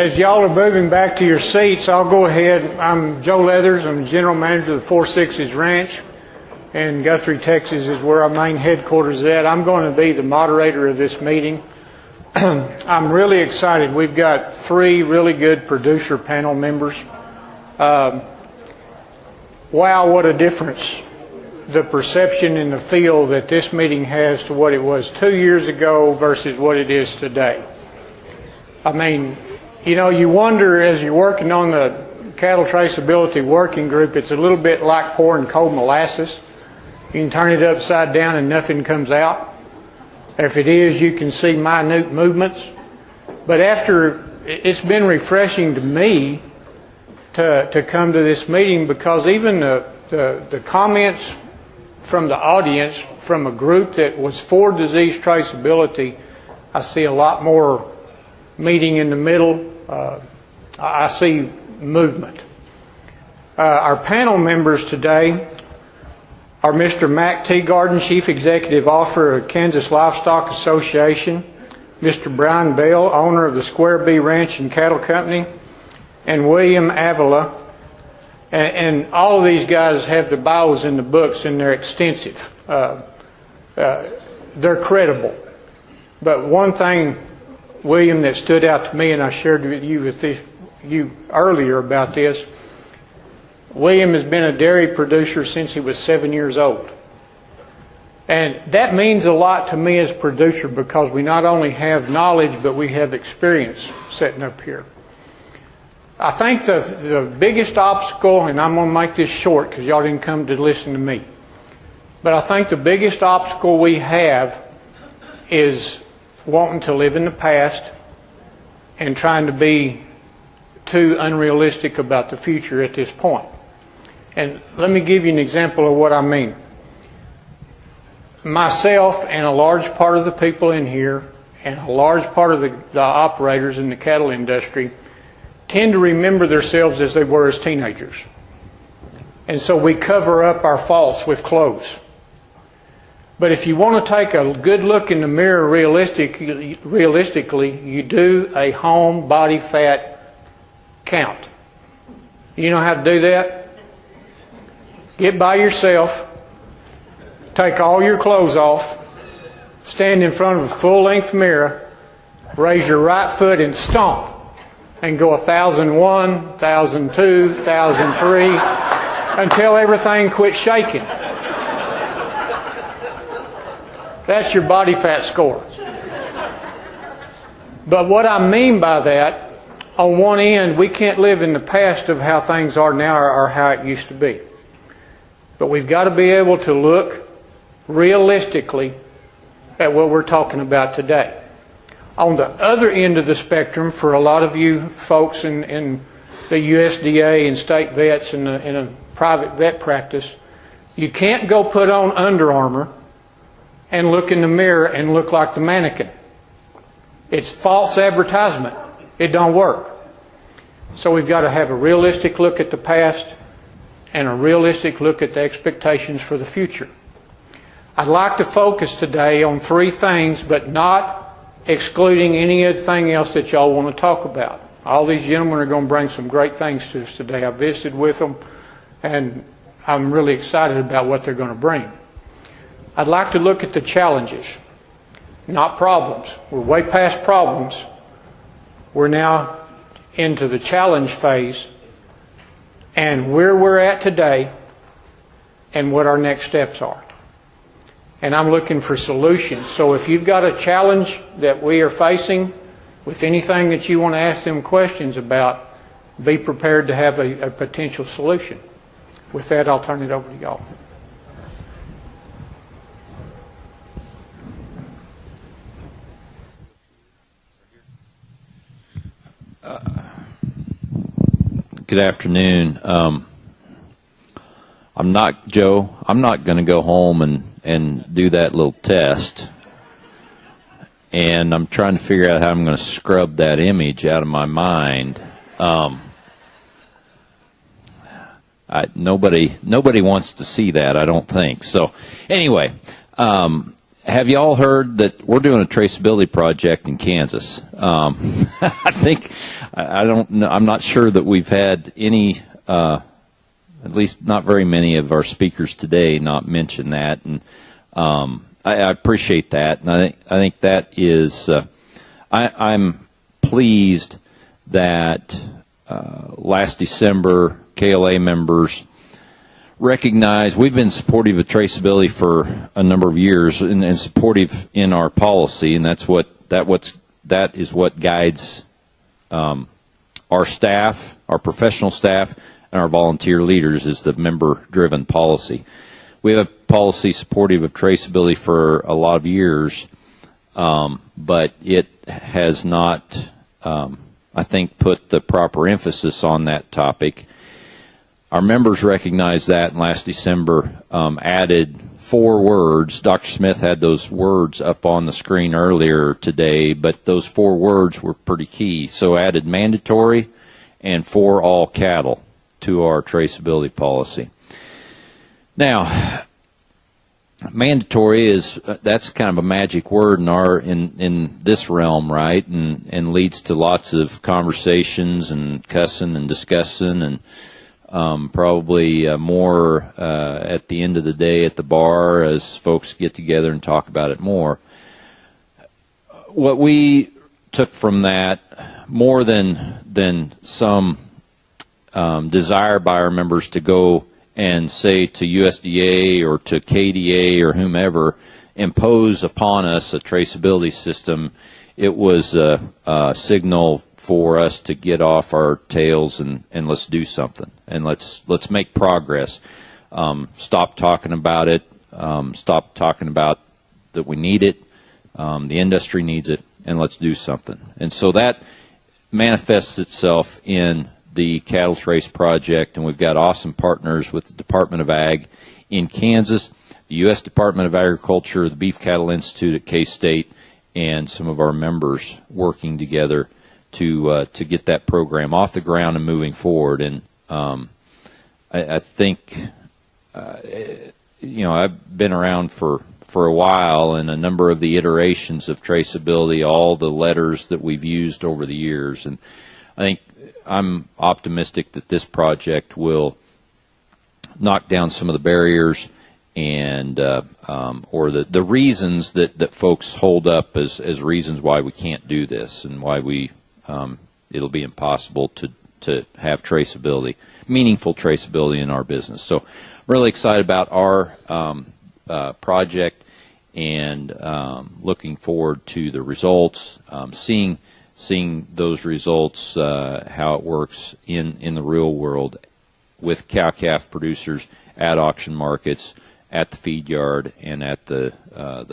As y'all are moving back to your seats, I'll go ahead. I'm Joe Leathers. I'm the general manager of the Four Sixes Ranch, and Guthrie, Texas is where our main headquarters is at. I'm going to be the moderator of this meeting. I'm really excited. We've got 3 really good producer panel members. Wow, what a difference the perception in the field that this meeting has to what it was 2 years ago versus what it is today. I mean, you know, you wonder as you're working on the cattle traceability working group, it's a little bit like pouring cold molasses. You can turn it upside down and nothing comes out. If it is, you can see minute movements. But after, it's been refreshing to me to come to this meeting, because even the comments from the audience, from a group that was for disease traceability, I see a lot more meeting in the middle. I see movement. Our panel members today are Mr. Mac Teagarden, Chief Executive Officer of Kansas Livestock Association, Mr. Brian Bell, owner of the Square B Ranch and Cattle Company, and William Avila. And all of these guys have the bios in the books, and they're extensive. They're credible. But one thing, William, that stood out to me, and I shared with you earlier about this, William has been a dairy producer since he was 7 years old. And that means a lot to me as a producer, because we not only have knowledge, but we have experience sitting up here. I think the biggest obstacle, and I'm going to make this short because y'all didn't come to listen to me, but I think the biggest obstacle we have is wanting to live in the past and trying to be too unrealistic about the future at this point. And let me give you an example of what I mean. Myself and a large part of the people in here and a large part of the operators in the cattle industry tend to remember themselves as they were as teenagers. And so we cover up our faults with clothes. But if you want to take a good look in the mirror realistically, you do a home body fat count. You know how to do that? Get by yourself, take all your clothes off, stand in front of a full-length mirror, raise your right foot and stomp, and go 1,001, 1,002, 1,003, until everything quits shaking. That's your body fat score. But what I mean by that, on one end, we can't live in the past of how things are now or how it used to be. But we've got to be able to look realistically at what we're talking about today. On the other end of the spectrum, for a lot of you folks in the USDA and state vets and in a private vet practice, you can't go put on Under Armour and look in the mirror and look like the mannequin. It's false advertisement. It don't work. So we've got to have a realistic look at the past and a realistic look at the expectations for the future. I'd like to focus today on 3 things, but not excluding anything else that y'all want to talk about. All these gentlemen are going to bring some great things to us today. I visited with them, and I'm really excited about what they're going to bring. I'd like to look at the challenges, not problems. We're way past problems. We're now into the challenge phase, and where we're at today and what our next steps are. And I'm looking for solutions. So if you've got a challenge that we are facing with anything that you want to ask them questions about, be prepared to have a potential solution. With that, I'll turn it over to y'all. Good afternoon. I'm not going to go home and do that little test. And I'm trying to figure out how I'm going to scrub that image out of my mind. Nobody wants to see that, I don't think. So anyway, have you all heard that we're doing a traceability project in Kansas? I think, I don't know, I'm not sure that we've had any, at least not very many of our speakers today not mention that, and I appreciate that, and I think that is, I'm pleased that last December KLA members recognize we've been supportive of traceability for a number of years and supportive in our policy, and that is what guides our staff, our professional staff, and our volunteer leaders is the member-driven policy. We have a policy supportive of traceability for a lot of years, but it has not, I think, put the proper emphasis on that topic. Our members recognized that, and last December added 4 words. Dr. Smith had those words up on the screen earlier today, but those 4 words were pretty key. So added mandatory and for all cattle to our traceability policy. Now, mandatory is, that's kind of a magic word in this realm, right? And leads to lots of conversations and cussing and discussing and probably more at the end of the day at the bar as folks get together and talk about it more. What we took from that, more than some desire by our members to go and say to USDA or to KDA or whomever, impose upon us a traceability system, it was a signal for us to get off our tails and let's do something, and let's make progress. Stop talking about it. Stop talking about that we need it. The industry needs it, and let's do something. And so that manifests itself in the Cattle Trace Project, and we've got awesome partners with the Department of Ag in Kansas, the U.S. Department of Agriculture, the Beef Cattle Institute at K-State, and some of our members working together to get that program off the ground and moving forward. And I think, you know, I've been around for a while, and a number of the iterations of traceability, all the letters that we've used over the years, and I think I'm optimistic that this project will knock down some of the barriers and or the reasons that folks hold up as reasons why we can't do this and why it'll be impossible to have traceability, meaningful traceability in our business. So I'm really excited about our project and looking forward to the results, seeing those results, how it works in the real world with cow-calf producers at auction markets, at the feed yard, and at the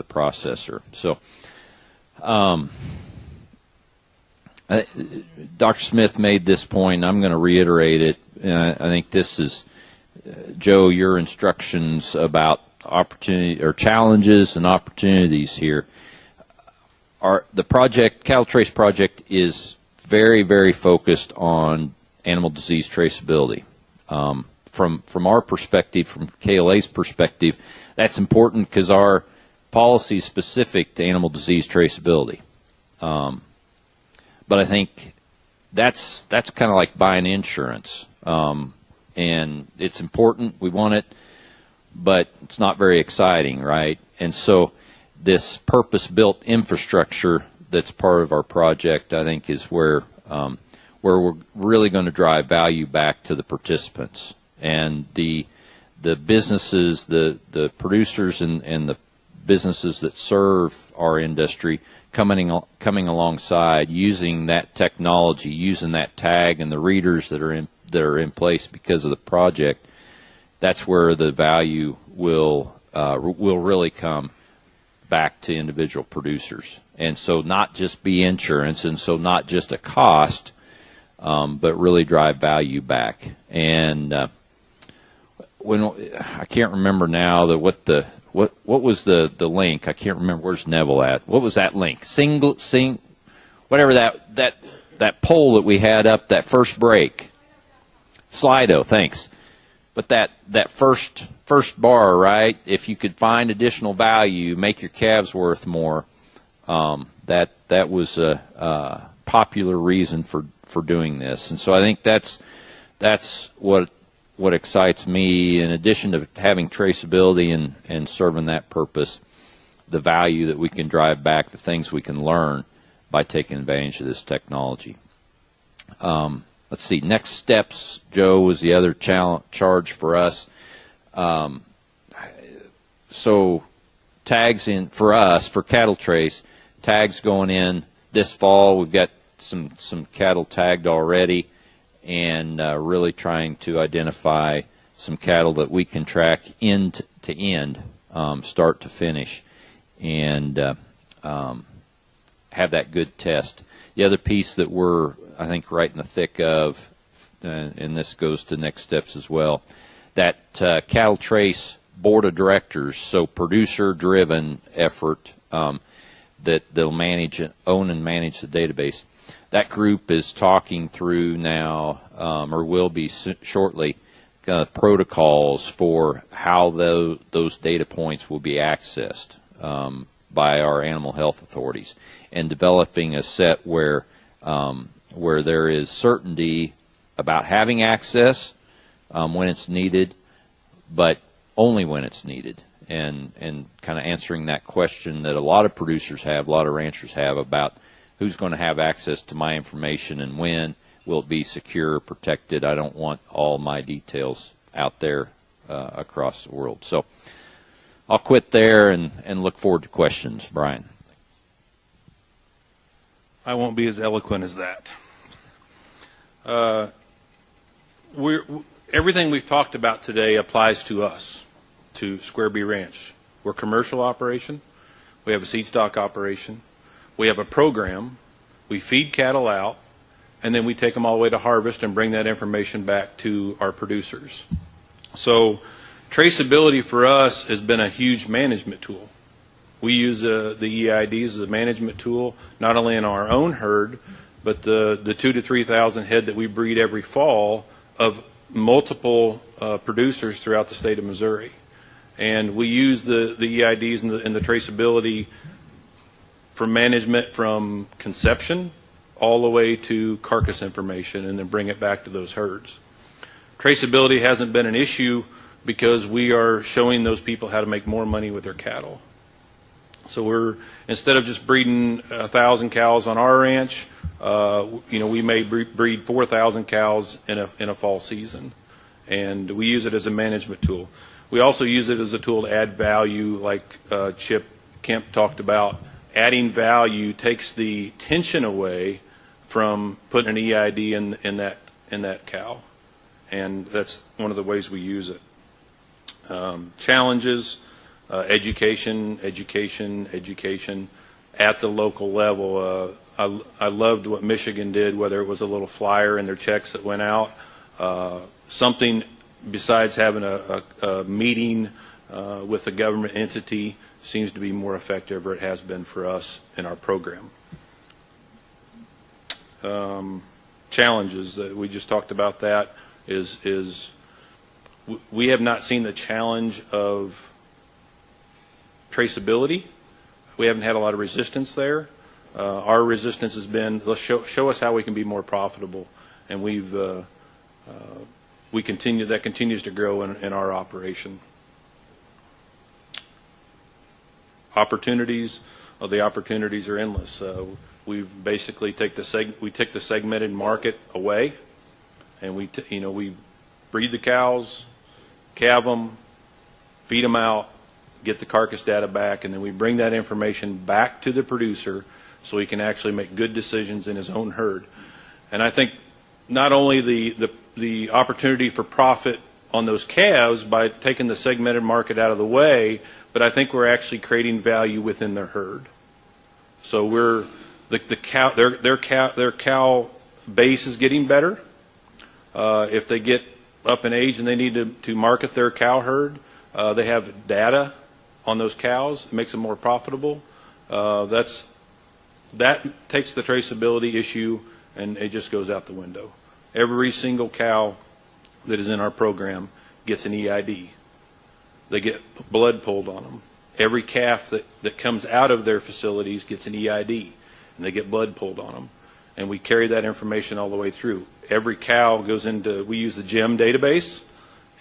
processor. So Dr. Smith made this point, and I'm going to reiterate it. I think this is, Joe, your instructions about opportunity or challenges and opportunities here. The project, Cattle Trace Project, is very, very focused on animal disease traceability. From our perspective, from KLA's perspective, that's important because our policy is specific to animal disease traceability. But I think that's kind of like buying insurance, and it's important. We want it, but it's not very exciting, right? And so this purpose-built infrastructure that's part of our project, I think, is where we're really going to drive value back to the participants and the businesses, the producers, and the businesses that serve our industry coming alongside, using that technology, using that tag and the readers that are in place because of the project. That's where the value will really come back to individual producers. And so not just be insurance, and so not just a cost, but really drive value back. And when I can't remember now what was the link? I can't remember. Where's Neville at? What was that link? Whatever that poll that we had up that first break. Slido, thanks. But that first bar, right? If you could find additional value, make your calves worth more. That was a popular reason for doing this, and so I think that's what excites me. In addition to having traceability and serving that purpose, the value that we can drive back, the things we can learn by taking advantage of this technology. Let's see, next steps, Joe, was the other charge for us. So tags in for us, for cattle trace, tags going in this fall. We've got some cattle tagged already, and really trying to identify some cattle that we can track end to end, start to finish, and have that good test. The other piece that we're, I think, right in the thick of, and this goes to next steps as well, that cattle trace board of directors, so producer-driven effort that they'll own and manage the database. That group is talking through now, or will be shortly, protocols for how those data points will be accessed by our animal health authorities, and developing a set where there is certainty about having access when it's needed, but only when it's needed, and kind of answering that question that a lot of producers have, a lot of ranchers have, about who's going to have access to my information and when. Will it be secure, protected? I don't want all my details out there across the world. So I'll quit there and look forward to questions. Brian. I won't be as eloquent as that. Everything we've talked about today applies to us, to Square B Ranch. We're a commercial operation. We have a seed stock operation. We have a program. We feed cattle out, and then we take them all the way to harvest and bring that information back to our producers. So traceability for us has been a huge management tool. We use the EIDs as a management tool, not only in our own herd, but the 2,000 to 3,000 head that we breed every fall of multiple producers throughout the state of Missouri. And we use the EIDs and the traceability for management from conception all the way to carcass information, and then bring it back to those herds. Traceability hasn't been an issue because we are showing those people how to make more money with their cattle. So we're, instead of just breeding 1,000 cows on our ranch, we may breed 4,000 cows in a fall season, and we use it as a management tool. We also use it as a tool to add value, like Chip Kemp talked about. Adding value takes the tension away from putting an EID in that cow, and that's one of the ways we use it. Challenges. Education at the local level. I loved what Michigan did, whether it was a little flyer in their checks that went out, something besides having a meeting with a government entity seems to be more effective, or it has been for us in our program. Challenges, we just talked about that, is we have not seen the challenge of traceability. We haven't had a lot of resistance there. Our resistance has been, let's show us how we can be more profitable, and that continues to grow in our operation. Opportunities, the opportunities are endless. We've basically take the segmented market away, and we breed the cows, calve them, feed them out, get the carcass data back, and then we bring that information back to the producer so he can actually make good decisions in his own herd. And I think not only the opportunity for profit on those calves by taking the segmented market out of the way, but I think we're actually creating value within their herd. So their cow base is getting better. If they get up in age and they need to market their cow herd, they have data on those cows. It makes them more profitable. That takes the traceability issue, and it just goes out the window. Every single cow that is in our program gets an EID. They get blood pulled on them. Every calf that comes out of their facilities gets an EID, and they get blood pulled on them. And we carry that information all the way through. Every cow goes into, we use the GEM database,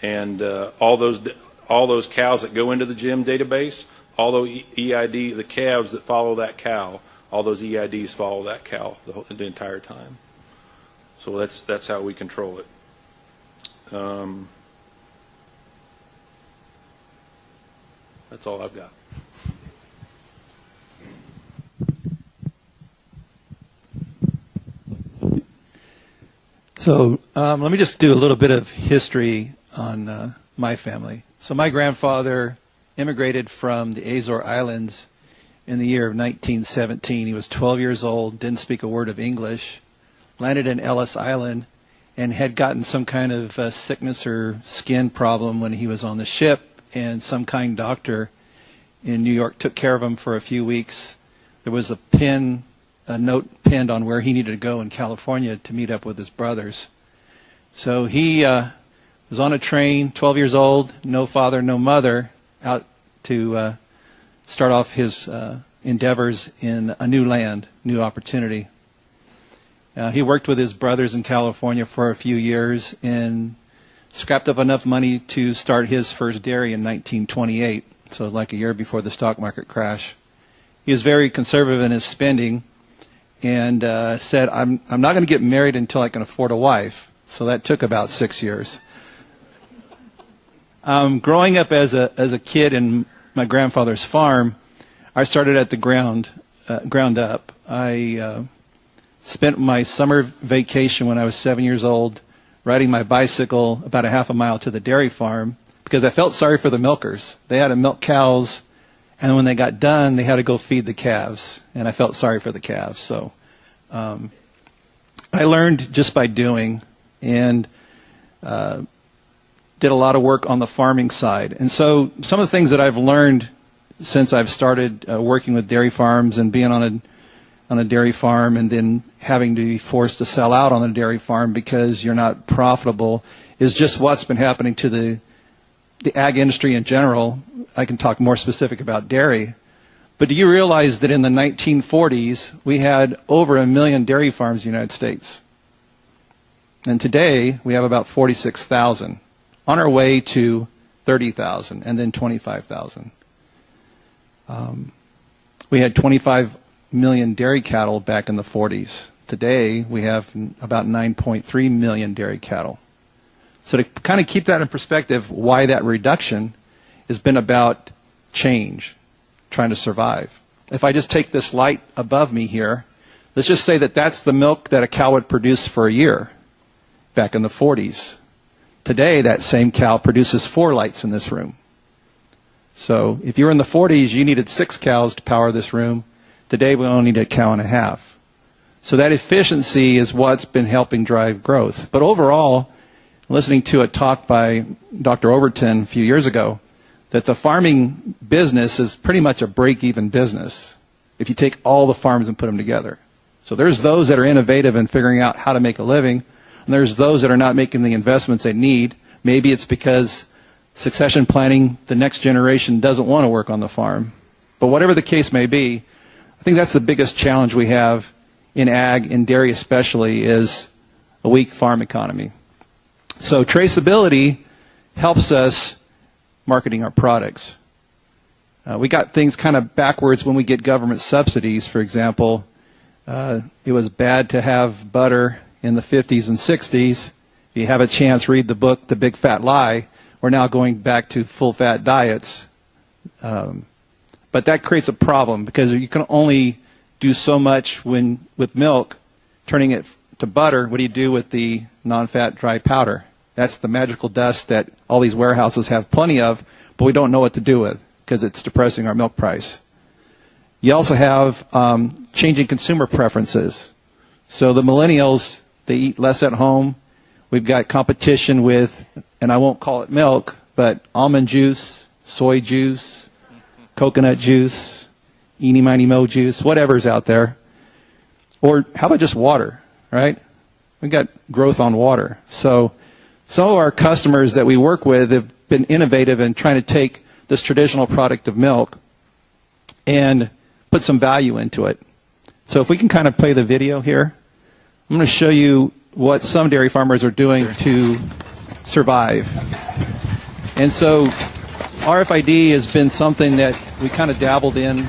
and all those cows that go into the GEM database, all those EID, the calves that follow that cow, all those EIDs follow that cow the entire time. So that's how we control it. That's all I've got. So let me just do a little bit of history on my family. So my grandfather immigrated from the Azores Islands in the year of 1917. He was 12 years old, didn't speak a word of English, landed in Ellis Island, and had gotten some kind of sickness or skin problem when he was on the ship, and some kind doctor in New York took care of him for a few weeks. There was a note pinned on where he needed to go in California to meet up with his brothers. So he was on a train, 12 years old, no father, no mother, out to start off his endeavors in a new land, new opportunity. He worked with his brothers in California for a few years and scrapped up enough money to start his first dairy in 1928, so like a year before the stock market crash. He was very conservative in his spending and said, I'm not going to get married until I can afford a wife. So that took about 6 years. Growing up as a kid in my grandfather's farm, I started at the ground up. I spent my summer vacation when I was 7 years old riding my bicycle about a half a mile to the dairy farm because I felt sorry for the milkers. They had to milk cows, and when they got done, they had to go feed the calves, and I felt sorry for the calves. So I learned just by doing, and did a lot of work on the farming side. And so some of the things that I've learned since I've started working with dairy farms and being on a dairy farm and then having to be forced to sell out on a dairy farm because you're not profitable is just what's been happening to the ag industry in general. I can talk more specific about dairy. But do you realize that in the 1940s, we had over 1 million dairy farms in the United States? And today, we have about 46,000, on our way to 30,000 and then 25,000. We had 25 million dairy cattle back in the 40s. Today, we have about 9.3 million dairy cattle. So to kind of keep that in perspective, why that reduction has been about change, trying to survive. If I just take this light above me here, let's just say that that's the milk that a cow would produce for a year back in the 40s. Today, that same cow produces 4 lights in this room. So if you were in the 40s, you needed 6 cows to power this room. Today, we only need a cow and a half. So that efficiency is what's been helping drive growth. But overall, listening to a talk by Dr. Overton a few years ago, that the farming business is pretty much a break-even business if you take all the farms and put them together. So there's those that are innovative in figuring out how to make a living, and there's those that are not making the investments they need. Maybe it's because succession planning, the next generation doesn't want to work on the farm. But whatever the case may be, I think that's the biggest challenge we have in ag, in dairy especially, is a weak farm economy. So traceability helps us marketing our products. We got things kind of backwards when we get government subsidies. For example, it was bad to have butter in the 50s and 60s. If you have a chance, read the book, The Big Fat Lie. We're now going back to full-fat diets. But that creates a problem because you can only do so much with milk, turning it to butter. What do you do with the non-fat dry powder? That's the magical dust that all these warehouses have plenty of, but we don't know what to do with because it's depressing our milk price. You also have changing consumer preferences. So the millennials, they eat less at home. We've got competition with, and I won't call it milk, but almond juice, soy juice, coconut juice, eeny, miny, mo juice, whatever's out there. Or how about just water, right? We've got growth on water. So Some of our customers that we work with have been innovative in trying to take this traditional product of milk and put some value into it. So if we can kind of play the video here, I'm going to show you what some dairy farmers are doing to survive. And so RFID has been something that we kind of dabbled in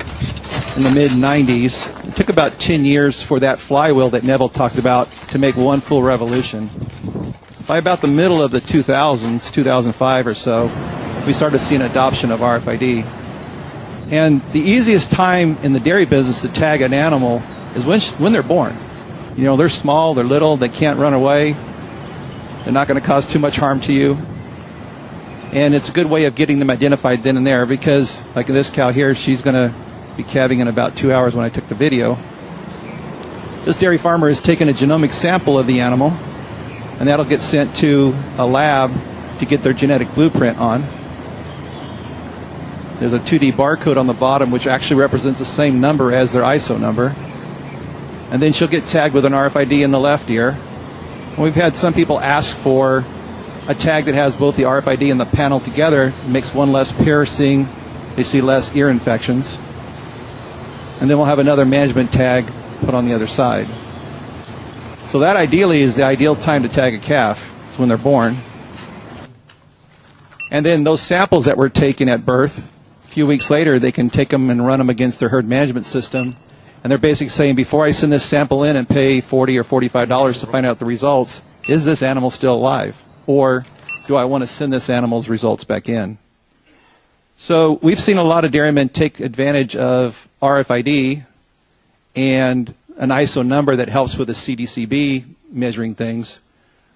the mid-90s. It took about 10 years for that flywheel that Neville talked about to make one full revolution. By about the middle of the 2000s, 2005 or so, we started to see an adoption of RFID. And the easiest time in the dairy business to tag an animal is when they're born. You know, they're small, they're little, they can't run away, they're not going to cause too much harm to you. And it's a good way of getting them identified then and there, because like this cow here, she's going to be calving in about 2 hours when I took the video. This dairy farmer has taken a genomic sample of the animal, and that'll get sent to a lab to get their genetic blueprint on. There's a 2D barcode on the bottom which actually represents the same number as their ISO number. And then she'll get tagged with an RFID in the left ear. And we've had some people ask for a tag that has both the RFID and the panel together. It makes one less piercing. They see less ear infections. And then we'll have another management tag put on the other side. So that ideally is the ideal time to tag a calf. It's when they're born. And then those samples that were taken at birth, a few weeks later, they can take them and run them against their herd management system. And they're basically saying, before I send this sample in and pay $40 or $45 to find out the results, is this animal still alive? Or do I want to send this animal's results back in? So we've seen a lot of dairymen take advantage of RFID and an ISO number that helps with the CDCB measuring things.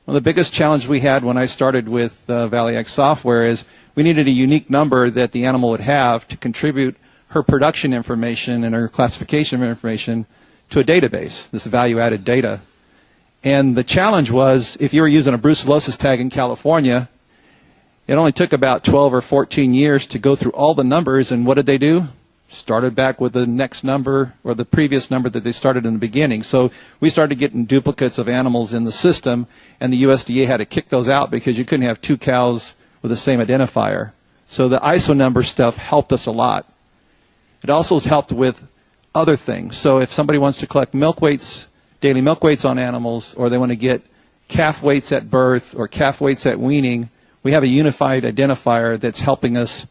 One of the biggest challenges we had when I started with Valley Ag software is we needed a unique number that the animal would have to contribute her production information and her classification information to a database, this value-added data. And the challenge was, if you were using a brucellosis tag in California, it only took about 12 or 14 years to go through all the numbers, and what did they do? Started back with the next number or the previous number that they started in the beginning. So we started getting duplicates of animals in the system, and the USDA had to kick those out because you couldn't have two cows with the same identifier. So the ISO number stuff helped us a lot. It also has helped with other things. So if somebody wants to collect milk weights, daily milk weights on animals, or they want to get calf weights at birth or calf weights at weaning, we have a unified identifier that's helping us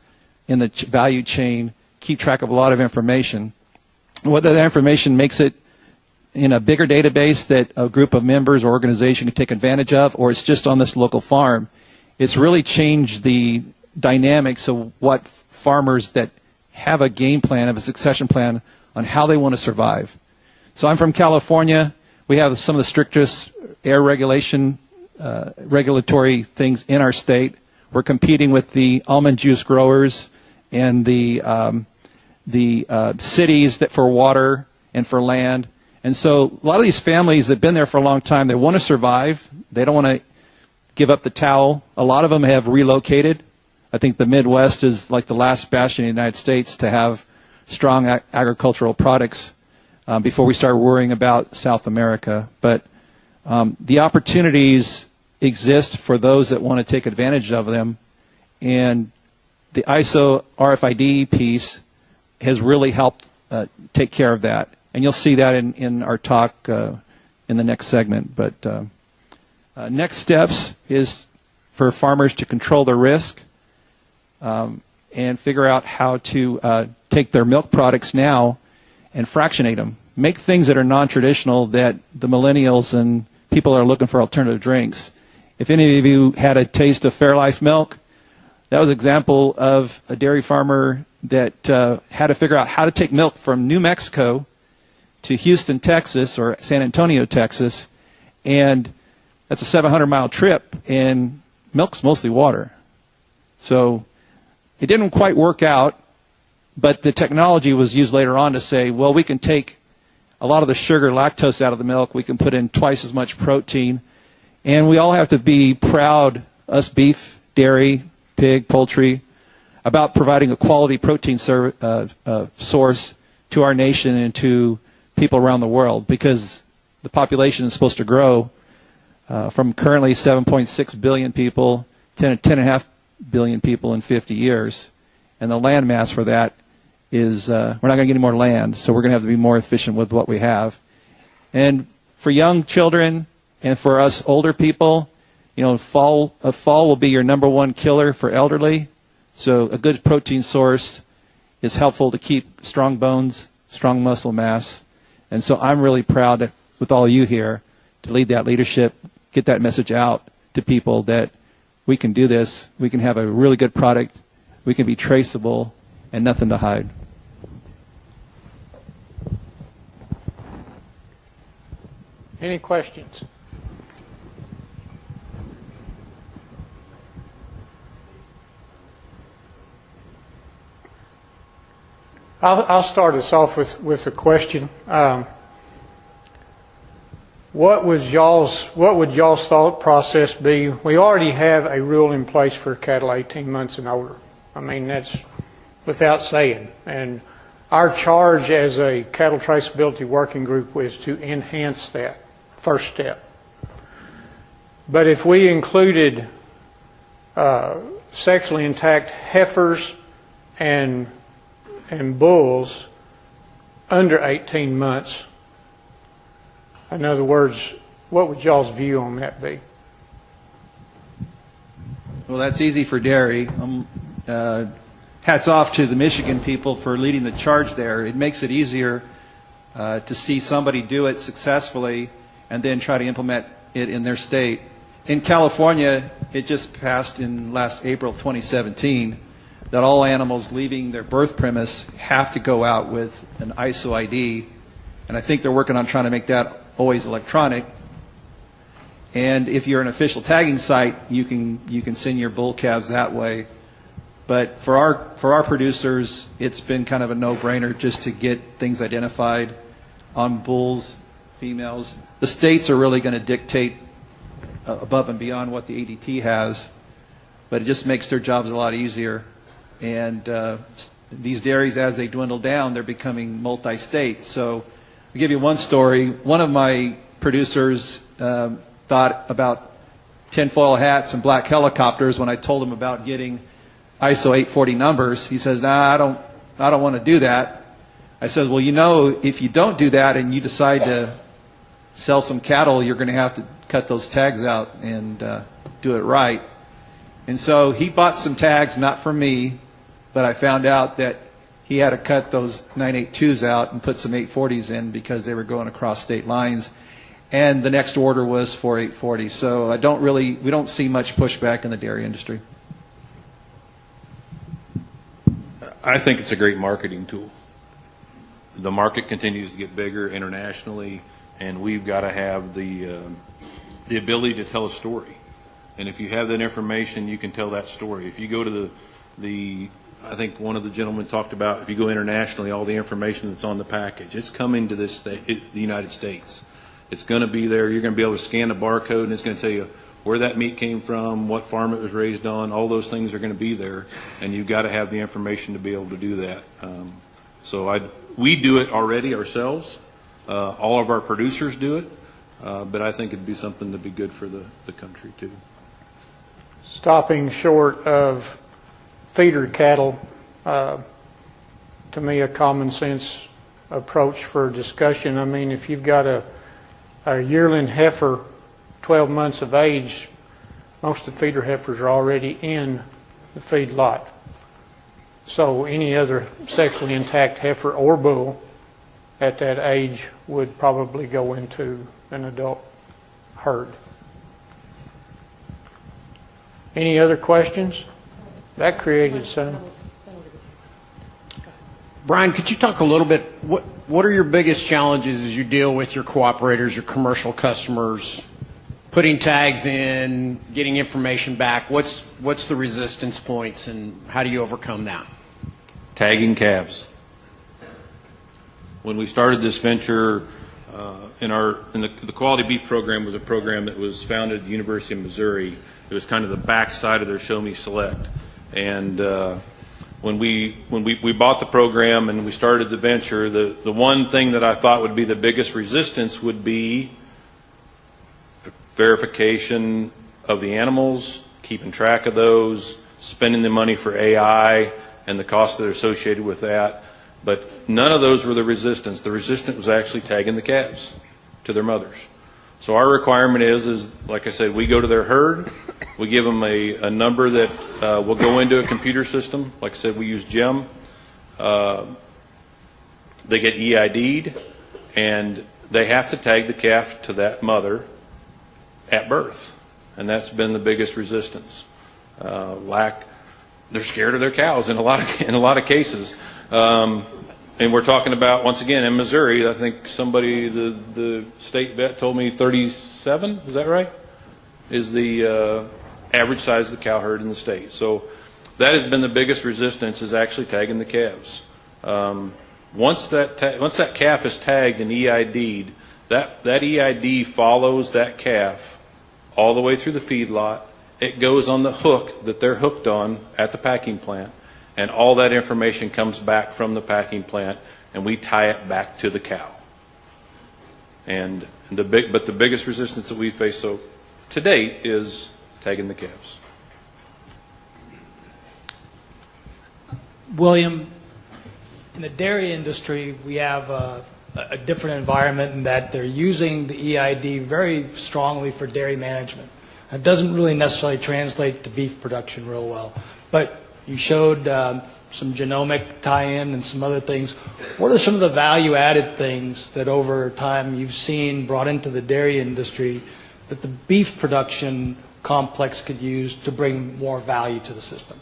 in the value chain keep track of a lot of information. Whether that information makes it in a bigger database that a group of members or organization can take advantage of, or it's just on this local farm, it's really changed the dynamics of what farmers that have a game plan, have a succession plan on how they want to survive. So I'm from California. We have some of the strictest air regulation, regulatory things in our state. We're competing with the almond juice growers and the cities that for water and for land. And so a lot of these families that have been there for a long time, they want to survive. They don't want to give up the towel. A lot of them have relocated. I think the Midwest is like the last bastion in the United States to have strong agricultural products before we start worrying about South America. But the opportunities exist for those that want to take advantage of them. And the ISO RFID piece has really helped take care of that. And you'll see that in our talk in the next segment. But next steps is for farmers to control their risk and figure out how to take their milk products now and fractionate them. Make things that are non-traditional that the millennials and people are looking for alternative drinks. If any of you had a taste of Fairlife milk, that was an example of a dairy farmer that had to figure out how to take milk from New Mexico to Houston, Texas, or San Antonio, Texas, and that's a 700-mile trip, and milk's mostly water. So it didn't quite work out, but the technology was used later on to say, well, we can take a lot of the sugar, lactose out of the milk, we can put in twice as much protein, and we all have to be proud, us beef, dairy, pig, poultry, about providing a quality protein source to our nation and to people around the world, because the population is supposed to grow from currently 7.6 billion people to 10.5 billion people in 50 years. And the land mass for that is, we're not going to get any more land, so we're going to have to be more efficient with what we have. And for young children and for us older people, you know, fall will be your number one killer for elderly. So a good protein source is helpful to keep strong bones, strong muscle mass. And so I'm really proud with all of you here to lead that leadership, get that message out to people that we can do this, we can have a really good product, we can be traceable, and nothing to hide. Any questions? I'll start us off with a question. What would y'all's thought process be? We already have a rule in place for cattle 18 months and older. I mean, that's without saying. And our charge as a cattle traceability working group was to enhance that first step. But if we included sexually intact heifers and bulls under 18 months, in other words, what would y'all's view on that be? Well, that's easy for dairy. Hats off to the Michigan people for leading the charge there. It makes it easier to see somebody do it successfully and then try to implement it in their state. In California, it just passed in last April 2017 that all animals leaving their birth premise have to go out with an ISO ID, and I think they're working on trying to make that always electronic. And if you're an official tagging site, you can send your bull calves that way. But for our producers, it's been kind of a no-brainer just to get things identified on bulls, females. The states are really going to dictate above and beyond what the ADT has, but it just makes their jobs a lot easier. And these dairies, as they dwindle down, they're becoming multi-state. So I'll give you one story. One of my producers thought about tinfoil hats and black helicopters when I told him about getting ISO 840 numbers. He says, "Nah, I don't want to do that." I said, "Well, you know, if you don't do that and you decide to sell some cattle, you're going to have to cut those tags out and do it right." And so he bought some tags, not for me, but I found out that he had to cut those 982s out and put some 840s in because they were going across state lines. And the next order was for 840. So we don't see much pushback in the dairy industry. I think it's a great marketing tool. The market continues to get bigger internationally, and we've got to have the ability to tell a story. And if you have that information, you can tell that story. If you go to I think one of the gentlemen talked about, if you go internationally, all the information that's on the package, it's coming to the United States. It's going to be there. You're going to be able to scan the barcode, and it's going to tell you where that meat came from, what farm it was raised on. All those things are going to be there, and you've got to have the information to be able to do that. We do it already ourselves. All of our producers do it, but I think it'd be something that'd be good for the country too. Stopping short of feeder cattle, to me, a common sense approach for discussion. I mean, if you've got a yearling heifer, 12 months of age, most of the feeder heifers are already in the feed lot. So any other sexually intact heifer or bull at that age would probably go into an adult herd. Any other questions? That created some. Brian, could you talk a little bit, what are your biggest challenges as you deal with your cooperators, your commercial customers, putting tags in, getting information back? What's the resistance points, and how do you overcome that? Tagging calves. When we started this venture, the Quality Beef program was a program that was founded at the University of Missouri. It was kind of the backside of their Show Me Select. And when we bought the program and we started the venture, the one thing that I thought would be the biggest resistance would be verification of the animals, keeping track of those, spending the money for AI and the costs that are associated with that. But none of those were the resistance. The resistance was actually tagging the calves to their mothers. So our requirement is like I said, we go to their herd, we give them a number that will go into a computer system. Like I said, we use GEM. They get EID'd, and they have to tag the calf to that mother at birth. And that's been the biggest resistance. They're scared of their cows in a lot of cases. And we're talking about, once again, in Missouri, I think somebody, the state vet told me 37, is that right? Is the average size of the cow herd in the state. So that has been the biggest resistance, is actually tagging the calves. Once that calf is tagged and EID'd, that EID follows that calf all the way through the feedlot. It goes on the hook that they're hooked on at the packing plant, and all that information comes back from the packing plant, and we tie it back to the cow. And the biggest resistance that we face to date is tagging the calves. William, in the dairy industry, we have a different environment in that they're using the EID very strongly for dairy management. It doesn't really necessarily translate to beef production real well. But you showed some genomic tie-in and some other things. What are some of the value-added things that over time you've seen brought into the dairy industry that the beef production complex could use to bring more value to the system?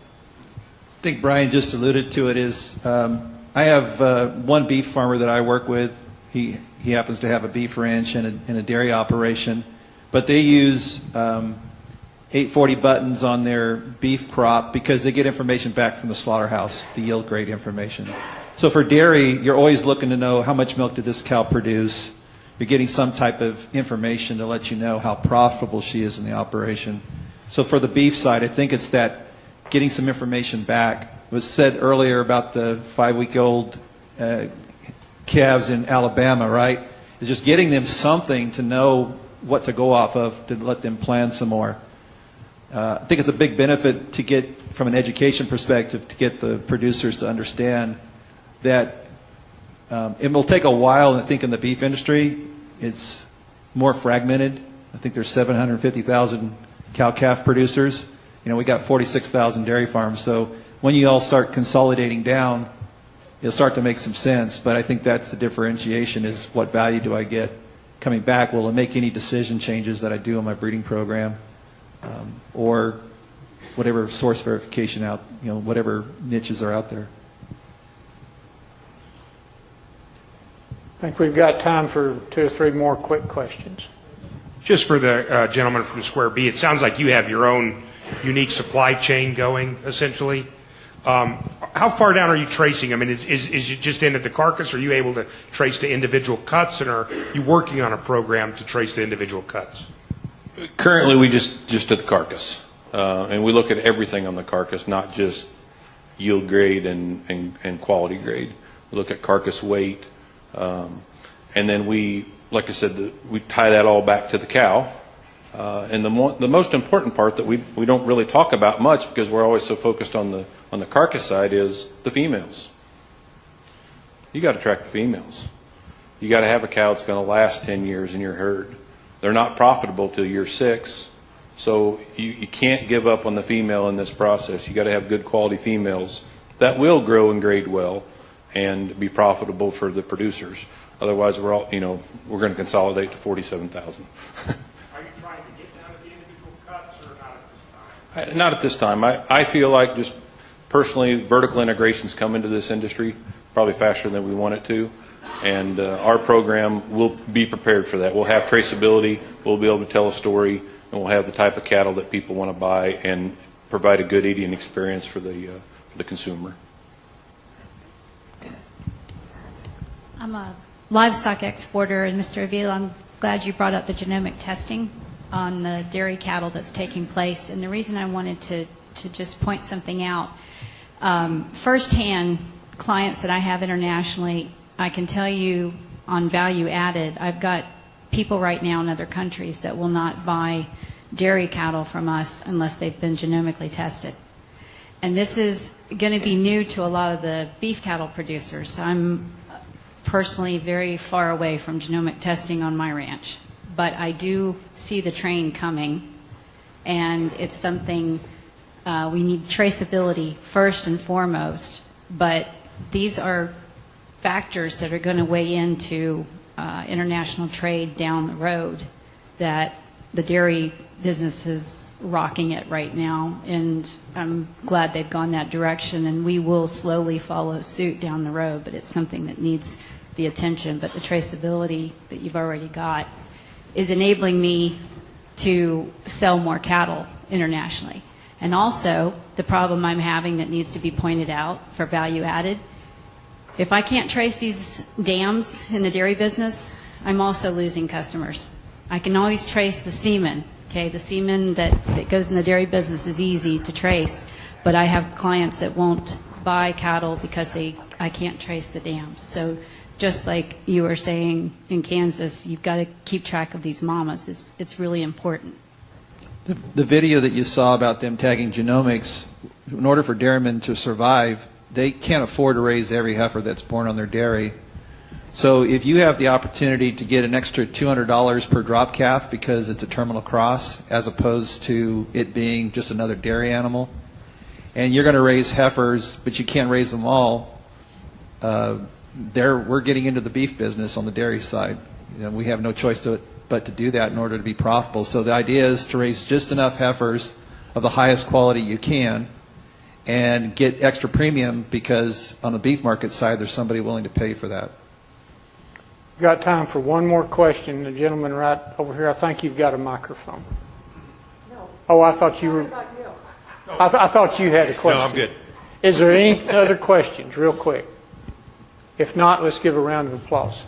I think Brian just alluded to it. I have one beef farmer that I work with. He happens to have a beef ranch and a dairy operation, but they use 840 buttons on their beef crop because they get information back from the slaughterhouse, the yield grade information. So for dairy, you're always looking to know how much milk did this cow produce. You're getting some type of information to let you know how profitable she is in the operation. So for the beef side, I think it's that getting some information back. It was said earlier about the 5-week-old calves in Alabama, right? It's just getting them something to know what to go off of to let them plan some more. I think it's a big benefit to get, from an education perspective, to get the producers to understand that it will take a while. I think in the beef industry, it's more fragmented. I think there's 750,000 cow-calf producers. We got 46,000 dairy farms. So when you all start consolidating down, it'll start to make some sense. But I think that's the differentiation, is what value do I get coming back? Will it make any decision changes that I do in my breeding program? Or whatever source verification out, whatever niches are out there. I think we've got time for 2 or 3 more quick questions. Just for the gentleman from Square B, it sounds like you have your own unique supply chain going, essentially. How far down are you tracing? I mean, is it just in at the carcass? Are you able to trace to individual cuts, and are you working on a program to trace to individual cuts? Currently, we just at the carcass, and we look at everything on the carcass, not just yield grade and quality grade. We look at carcass weight, and then we, like I said, we tie that all back to the cow. And the most important part that we don't really talk about much, because we're always so focused on the carcass side, is the females. You got to track the females. You got to have a cow that's going to last 10 years in your herd. They're not profitable till year 6, so you can't give up on the female in this process. You got to have good quality females that will grow and grade well and be profitable for the producers. Otherwise, we're going to consolidate to 47,000. Not at this time. I feel like, just personally, vertical integration's come into this industry probably faster than we want it to, and our program will be prepared for that. We'll have traceability, we'll be able to tell a story, and we'll have the type of cattle that people want to buy and provide a good eating experience for the consumer. I'm a livestock exporter, and Mr. Avila, I'm glad you brought up the genomic testing on the dairy cattle that's taking place. And the reason I wanted to just point something out, firsthand clients that I have internationally, I can tell you on value added, I've got people right now in other countries that will not buy dairy cattle from us unless they've been genomically tested. And this is going to be new to a lot of the beef cattle producers. I'm personally very far away from genomic testing on my ranch, but I do see the train coming, and it's something we need traceability first and foremost, but these are factors that are going to weigh into international trade down the road that the dairy business is rocking it right now, and I'm glad they've gone that direction, and we will slowly follow suit down the road, but it's something that needs the attention. But the traceability that you've already got is enabling me to sell more cattle internationally. And also, the problem I'm having that needs to be pointed out for value added, if I can't trace these dams in the dairy business, I'm also losing customers. I can always trace the semen. Okay, the semen that goes in the dairy business is easy to trace, but I have clients that won't buy cattle because I can't trace the dams. So just like you were saying in Kansas, you've got to keep track of these mamas. It's really important. The video that you saw about them tagging genomics, in order for dairymen to survive, they can't afford to raise every heifer that's born on their dairy. So if you have the opportunity to get an extra $200 per drop calf because it's a terminal cross as opposed to it being just another dairy animal, and you're going to raise heifers but you can't raise them all, we're getting into the beef business on the dairy side. We have no choice but to do that in order to be profitable. So the idea is to raise just enough heifers of the highest quality you can and get extra premium, because on the beef market side there's somebody willing to pay for that. We've got time for one more question. The gentleman right over here, I think you've got a microphone. No. Oh, I thought you were. I thought you had a question. No, I'm good. Is there any other questions, real quick? If not, let's give a round of applause.